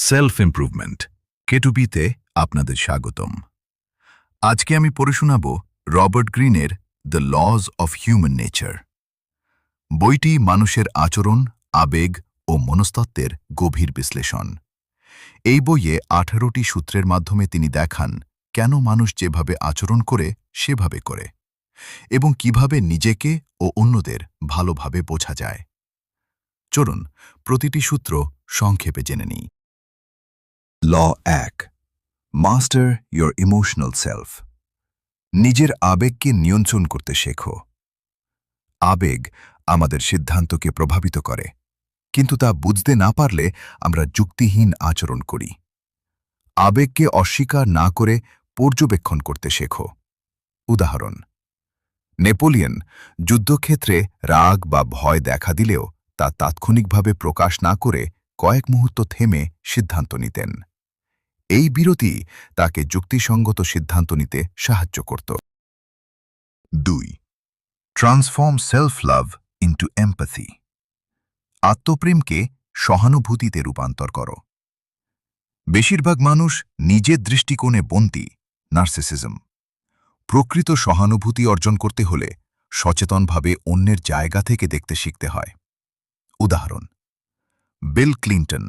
Self improvement K2Bতে আপনাদের স্বাগতম। আজকে আমি পড়ে শোনাব রবার্ট গ্রিনের the lodge of human nature. বইটি মানুষের আচরণ, আবেগ ও মনস্তত্ত্বের গভীর বিশ্লেষণ। এই বইয়ে 18টি সূত্রের মাধ্যমে তিনি দেখান কেন মানুষ যেভাবে আচরণ করে সেভাবে করে এবং কিভাবে নিজেকে ও অন্যদের ভালোভাবে বোঝা যায়। চলুন প্রতিটি সূত্র সংক্ষেপে জেনে নিই। ল 1, মাস্টার ইয়োর ইমোশনাল সেলফ। নিজের আবেগকে নিয়ন্ত্রণ করতে শেখো। আবেগ আমাদের সিদ্ধান্তকে প্রভাবিত করে, কিন্তু তা বুঝতে না পারলে আমরা যুক্তিহীন আচরণ করি। আবেগকে অস্বীকার না করে পর্যবেক্ষণ করতে শেখো। উদাহরণ: নেপোলিয়ন যুদ্ধক্ষেত্রে রাগ বা ভয় দেখা দিলেও তা তাৎক্ষণিকভাবে প্রকাশ না করে কয়েক মুহূর্ত থেমে সিদ্ধান্ত নিতেন। এই বিরতি তাকে যুক্তিসঙ্গত সিদ্ধান্ত নিতে সাহায্য করত। 2. Transform self love into empathy. আত্মপ্রেমকে সহানুভূতিতে রূপান্তর করো। বেশিরভাগ মানুষ নিজের দৃষ্টিকোণে বন্দী, নার্সিসিজম। প্রকৃত সহানুভূতি অর্জন করতে হলে সচেতনভাবে অন্যের জায়গা থেকে দেখতে শিখতে হয়। উদাহরণ: বিল ক্লিন্টন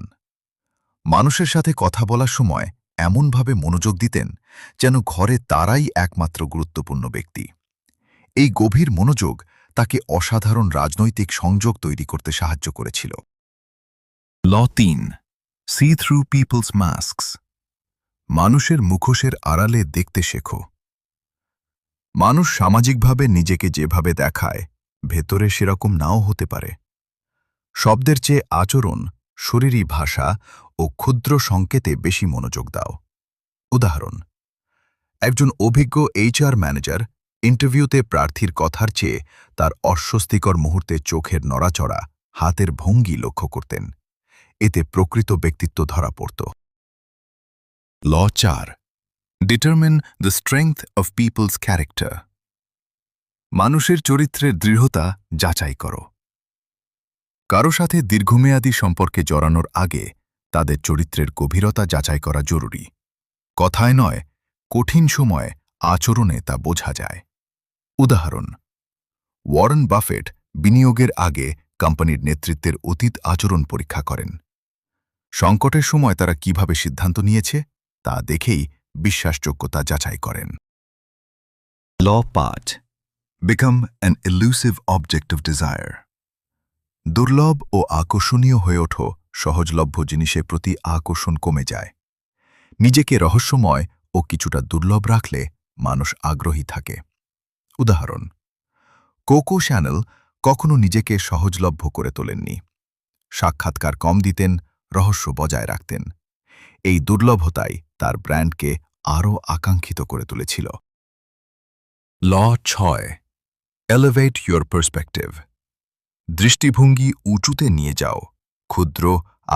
মানুষের সাথে কথা বলার সময় এমনভাবে মনোযোগ দিতেন যেন ঘরে তারাই একমাত্র গুরুত্বপূর্ণ ব্যক্তি। এই গভীর মনোযোগ তাকে অসাধারণ রাজনৈতিক সংযোগ তৈরি করতে সাহায্য করেছিল। ল 3, সি থ্রু পিপলস মাস্কস। মানুষের মুখোশের আড়ালে দেখতে শেখো। মানুষ সামাজিকভাবে নিজেকে যেভাবে দেখায়, ভেতরে সেরকম নাও হতে পারে। শব্দের চেয়ে আচরণ, শরীরী ভাষা ও ক্ষুদ্র সংকেতে বেশি মনোযোগ দাও। উদাহরণ: একজন অভিজ্ঞ HR ম্যানেজার ইন্টারভিউতে প্রার্থীর কথার চেয়ে তার অস্বস্তিকর মুহূর্তে চোখের নড়াচড়া, হাতের ভঙ্গি লক্ষ্য করতেন। এতে প্রকৃত ব্যক্তিত্ব ধরা পড়ত। Law 4, determine the strength of people's character. মানুষের চরিত্রের দৃঢ়তা যাচাই করো। কারো সাথে দীর্ঘমেয়াদী সম্পর্কে জড়ানোর আগে তাদের চরিত্রের গভীরতা যাচাই করা জরুরি। কথায় নয়, কঠিন সময়ে আচরণে তা বোঝা যায়। উদাহরণ: ওয়ারেন বাফেট বিনিয়োগের আগে কোম্পানির নেতৃত্বের অতীত আচরণ পরীক্ষা করেন। সংকটের সময় তারা কিভাবে সিদ্ধান্ত নিয়েছে তা দেখেই বিশ্বাসযোগ্যতা যাচাই করেন। Law 5, become an elusive object of desire. দুর্লভ ও আকর্ষণীয় হয়ে ওঠো। সহজলভ্য জিনিসের প্রতি আকর্ষণ কমে যায়। নিজেকে রহস্যময় ও কিছুটা দুর্লভ রাখলে মানুষ আগ্রহী থাকে। উদাহরণ: কোকো শ্যানেল কখনো নিজেকে সহজলভ্য করে তোলেননি। সাক্ষাৎকার কম দিতেন, রহস্য বজায় রাখতেন। এই দুর্লভতাই তার ব্র্যান্ডকে আরও আকাঙ্ক্ষিত করে তুলেছিল। ল 6, এলিভেট ইয়োর পার্সপেক্টিভ। দৃষ্টিভঙ্গি উঁচুতে নিয়ে যাও। ক্ষুদ্র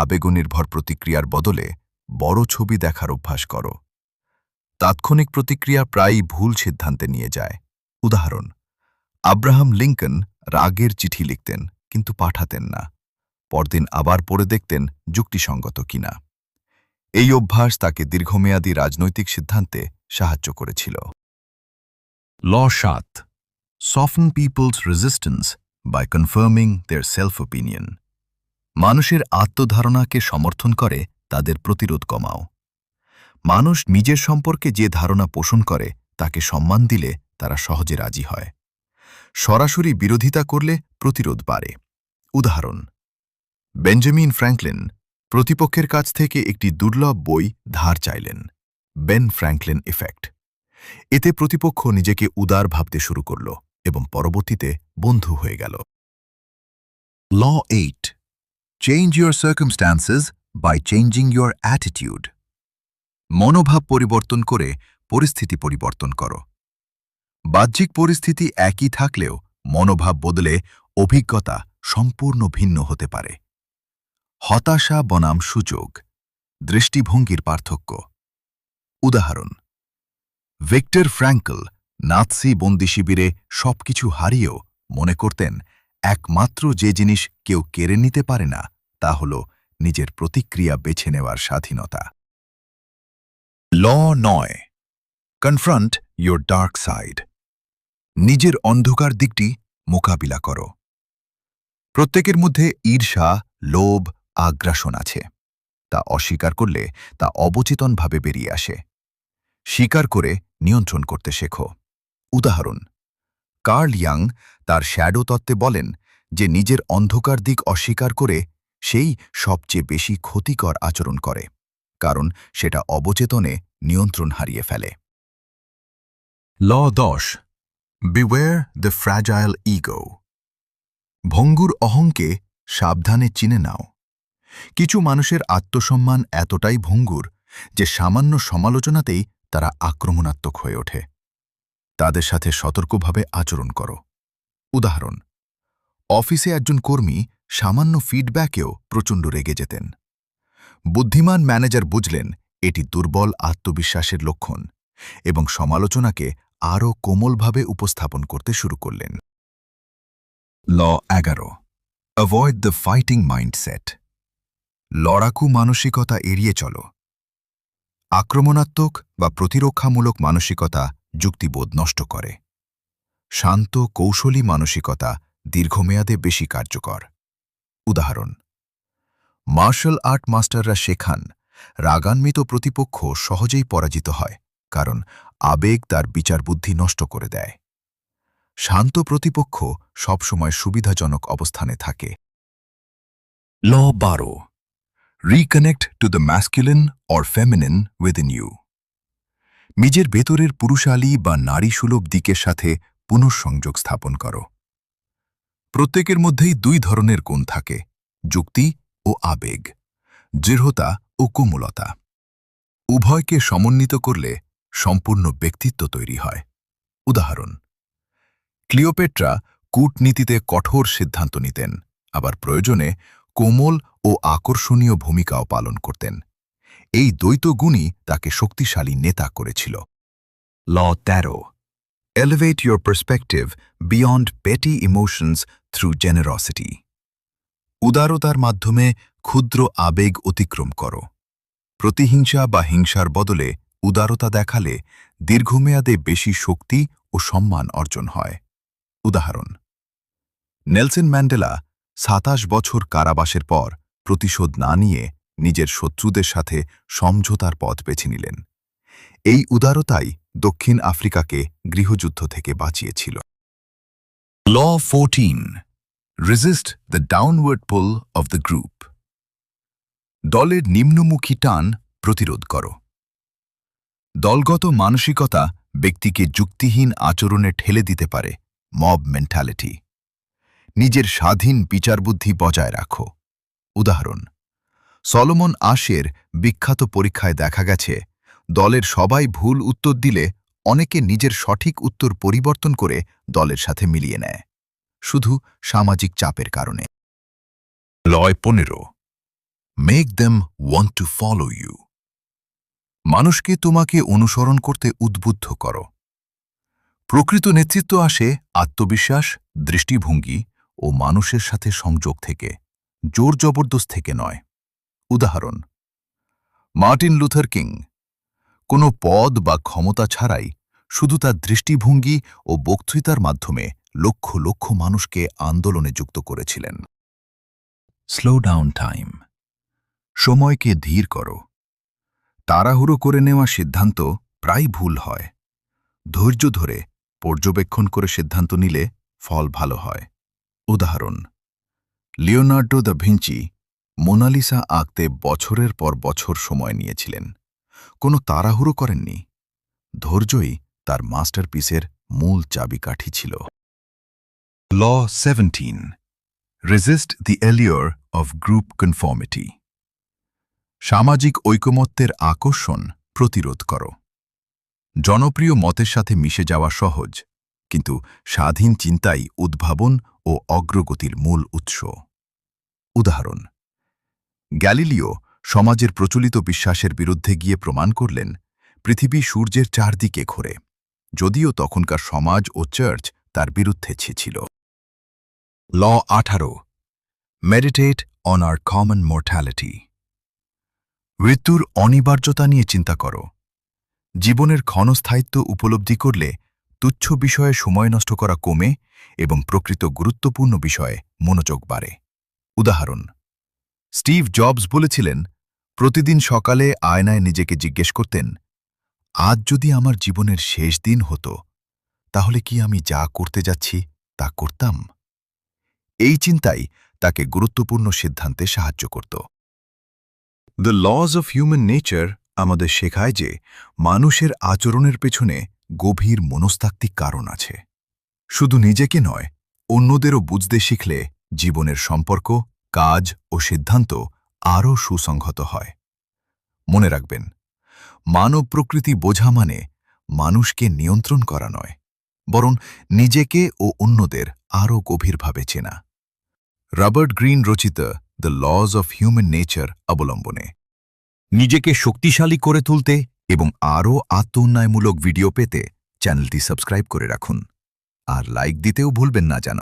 আবেগনির্ভর প্রতিক্রিয়ার বদলে বড় ছবি দেখার অভ্যাস করো। তাৎক্ষণিক প্রতিক্রিয়া প্রায়ই ভুল সিদ্ধান্তে নিয়ে যায়। উদাহরণ: আব্রাহাম লিঙ্কন রাগের চিঠি লিখতেন কিন্তু পাঠাতেন না। পরদিন আবার পড়ে দেখতেন যুক্তিসঙ্গত কিনা। এই অভ্যাস তাকে দীর্ঘমেয়াদী রাজনৈতিক সিদ্ধান্তে সাহায্য করেছিল। Law 7, soften people's resistance by confirming their self opinion. মানুষের আত্মধারণাকে সমর্থন করে তাদের প্রতিরোধ কমাও। মানুষ নিজের সম্পর্কে যে ধারণা পোষণ করে তাকে সম্মান দিলে তারা সহজে রাজি হয়। সরাসরি বিরোধিতা করলে প্রতিরোধ বাড়ে। উদাহরণ: বেঞ্জামিন ফ্র্যাঙ্কলিন প্রতিপক্ষের কাছ থেকে একটি দুর্লভ বই ধার চাইলেন। Ben Franklin effect. এতে প্রতিপক্ষ নিজেকে উদার ভাবতে শুরু করল এবং পরবর্তীতে বন্ধু হয়ে গেল। Law 8, change your circumstances by changing your attitude. মনোভাব পরিবর্তন করে পরিস্থিতি পরিবর্তন করো। বাহ্যিক পরিস্থিতি একই থাকলেও মনোভাব বদলে অভিজ্ঞতা সম্পূর্ণ ভিন্ন হতে পারে। হতাশা বনাম সুযোগ, দৃষ্টিভঙ্গির পার্থক্য। উদাহরণ: ভিক্টর ফ্র্যাঙ্কল নাৎসি বন্দিশিবিরে সবকিছু হারিয়েও মনে করতেন একমাত্র যে জিনিস কেউ কেড়ে নিতে পারে না তা হল নিজের প্রতিক্রিয়া বেছে নেওয়ার স্বাধীনতা। ল 9, কনফ্রন্ট ইয়োর ডার্ক সাইড। নিজের অন্ধকার দিকটি মোকাবিলা করো। প্রত্যেকের মধ্যে ঈর্ষা, লোভ, আগ্রাসন আছে। তা অস্বীকার করলে তা অবচেতনভাবে বেরিয়ে আসে। স্বীকার করে নিয়ন্ত্রণ করতে শেখো। উদাহরণ, কার্ল ইয়াং তার শ্যাডো তত্ত্বে বলেন যে নিজের অন্ধকার দিক অস্বীকার করে সেই সবচেয়ে বেশি ক্ষতিকর আচরণ করে, কারণ সেটা অবচেতনে নিয়ন্ত্রণ হারিয়ে ফেলে। ল 10, বিওয়্যার দ্য ফ্র্যাজাইল ইগো। ভঙ্গুর অহংকে সাবধানে চিনে নাও। কিছু মানুষের আত্মসম্মান এতটাই ভঙ্গুর যে সামান্য সমালোচনাতেই তারা আক্রমণাত্মক হয়ে ওঠে। তাদের সাথে সতর্কভাবে আচরণ করো। উদাহরণ, অফিসে একজন কর্মী সামান্য ফিডব্যাকেও প্রচণ্ড রেগে যেতেন। বুদ্ধিমান ম্যানেজার বুঝলেন এটি দুর্বল আত্মবিশ্বাসের লক্ষণ এবং সমালোচনাকে আরও কোমলভাবে উপস্থাপন করতে শুরু করলেন। ল 11, অ্যাভয়েড দ্য ফাইটিং মাইন্ডসেট। লড়াকু মানসিকতা এড়িয়ে চলো। আক্রমণাত্মক বা প্রতিরক্ষামূলক মানসিকতা যুক্তিবোধ নষ্ট করে। শান্ত, কৌশলী মানসিকতা দীর্ঘমেয়াদে বেশি কার্যকর। উদাহরণ, মার্শাল আর্ট মাস্টাররা শেখান রাগান্বিত প্রতিপক্ষ সহজেই পরাজিত হয়, কারণ আবেগ তার বিচারবুদ্ধি নষ্ট করে দেয়। শান্ত প্রতিপক্ষ সবসময় সুবিধাজনক অবস্থানে থাকে। Law 12, reconnect to the masculine or feminine within you. নিজের ভেতরের পুরুষালী বা নারীসুলভ দিকের সাথে পুনঃসংযোগ স্থাপন করো। প্রত্যেকের মধ্যেই দুই ধরনের গুণ থাকে, যুক্তি ও আবেগ, দৃঢ়তা ও কোমলতা। উভয়কে সমন্বিত করলে সম্পূর্ণ ব্যক্তিত্ব তৈরি হয়। উদাহরণ, ক্লিওপেট্রা কূটনীতিতে কঠোর সিদ্ধান্ত নিতেন, আবার প্রয়োজনে কোমল ও আকর্ষণীয় ভূমিকাও পালন করতেন। এই দ্বৈত গুণই তাকে শক্তিশালী নেতা করেছিল। ল 13, এলিভেট ইয়োর পার্সপেক্টিভ বিয়ন্ড পেটি ইমোশনস থ্রু জেনারসিটি। উদারতার মাধ্যমে ক্ষুদ্র আবেগ অতিক্রম করো। প্রতিহিংসা বা হিংসার বদলে উদারতা দেখালে দীর্ঘমেয়াদে বেশি শক্তি ও সম্মান অর্জন হয়। উদাহরণ, নেলসন ম্যান্ডেলা 27 বছর কারাবাসের পর প্রতিশোধ না নিয়ে নিজের শত্রুদের সাথে সমঝোতার পথ বেছে নিলেন। এই উদারতাই দক্ষিণ আফ্রিকাকে গৃহযুদ্ধ থেকে বাঁচিয়েছিল। ল 14, resist the downward pool of the group. দলের নিম্নমুখী টান প্রতিরোধ করো। দলগত মানসিকতা ব্যক্তিকে যুক্তিহীন আচরণে ঠেলে দিতে পারে, মব মেন্টালিটি। নিজের স্বাধীন বিচারবুদ্ধি বজায় রাখো। উদাহরণ, সলোমন আশের বিখ্যাত পরীক্ষায় দেখা গেছে দলের সবাই ভুল উত্তর দিলে অনেকে নিজের সঠিক উত্তর পরিবর্তন করে দলের সাথে মিলিয়ে নেয়, শুধু সামাজিক চাপের কারণে। Law 15, make them want to follow you. মানুষকে তোমাকে অনুসরণ করতে উদ্বুদ্ধ করো। প্রকৃত নেতৃত্ব আসে আত্মবিশ্বাস, দৃষ্টিভঙ্গি ও মানুষের সাথে সংযোগ থেকে, জোর জবরদস্ত থেকে নয়। উদাহরণ, মার্টিন লুথার কিং কোনো পদ বা ক্ষমতা ছাড়াই শুধু তার দৃষ্টিভঙ্গি ও বক্তৃতার মাধ্যমে লক্ষ লক্ষ মানুষকে আন্দোলনে যুক্ত করেছিলেন। Slow down time. সময়কে ধীর করো। তাড়াহুড়ো করে নেওয়া সিদ্ধান্ত প্রায় ভুল হয়। ধৈর্য ধরে পর্যবেক্ষণ করে সিদ্ধান্ত নিলে ফল ভালো হয়। উদাহরণ, লিওনার্দো দ্য ভিঞ্চি মোনালিসা আঁকতে বছরের পর বছর সময় নিয়েছিলেন, কোনো তাড়াহুড়ো করেননি। ধৈর্যই তার মাস্টারপিসের মূল চাবিকাঠি ছিল। Law 17, resist the allure of group conformity. সামাজিক ঐকমত্যের আকর্ষণ প্রতিরোধ করো। জনপ্রিয় মতের সাথে মিশে যাওয়া সহজ, কিন্তু স্বাধীন চিন্তাই উদ্ভাবন ও অগ্রগতির মূল উৎস। উদাহরণ, গ্যালিলিও সমাজের প্রচলিত বিশ্বাসের বিরুদ্ধে গিয়ে প্রমাণ করলেন পৃথিবী সূর্যের চারদিকে ঘোরে, যদিও তখনকার সমাজ ও চার্চ তার বিরুদ্ধে ছিল। ল 18, meditate on our common mortality. মৃত্যুর অনিবার্যতা নিয়ে চিন্তা করো। জীবনের ক্ষণস্থায়িত্ব উপলব্ধি করলে তুচ্ছ বিষয়ে সময় নষ্ট করা কমে এবং প্রকৃত গুরুত্বপূর্ণ বিষয়ে মনোযোগ বাড়ে। উদাহরণ: স্টিভ জবস বলেছিলেন, প্রতিদিন সকালে আয়নায় নিজেকে জিজ্ঞেস করতেন, আজ যদি আমার জীবনের শেষ দিন হতো তাহলে কি আমি যা করতে যাচ্ছি তা করতাম? এই চিন্তাই তাকে গুরুত্বপূর্ণ সিদ্ধান্তে সাহায্য করত। The lodge of human nature আমাদের শেখায় যে মানুষের আচরণের পেছনে গভীর মনস্তাত্ত্বিক কারণ আছে। শুধু নিজেকে নয়, অন্যদেরও বুঝতে শিখলে জীবনের সম্পর্ক, কাজ ও সিদ্ধান্ত আরও সুসংহত হয়। মনে রাখবেন, মানব প্রকৃতি বোঝা মানে মানুষকে নিয়ন্ত্রণ করা নয়, বরং নিজেকে ও অন্যদের আরও গভীরভাবে চেনা। রবার্ট গ্রিন রচিত the lodge of human nature অবলম্বনে নিজেকে শক্তিশালী করে তুলতে এবং আরও আত্ম-উন্নয়নমূলক ভিডিও পেতে চ্যানেলটি সাবস্ক্রাইব করে রাখুন আর লাইক দিতেও ভুলবেন না যেন।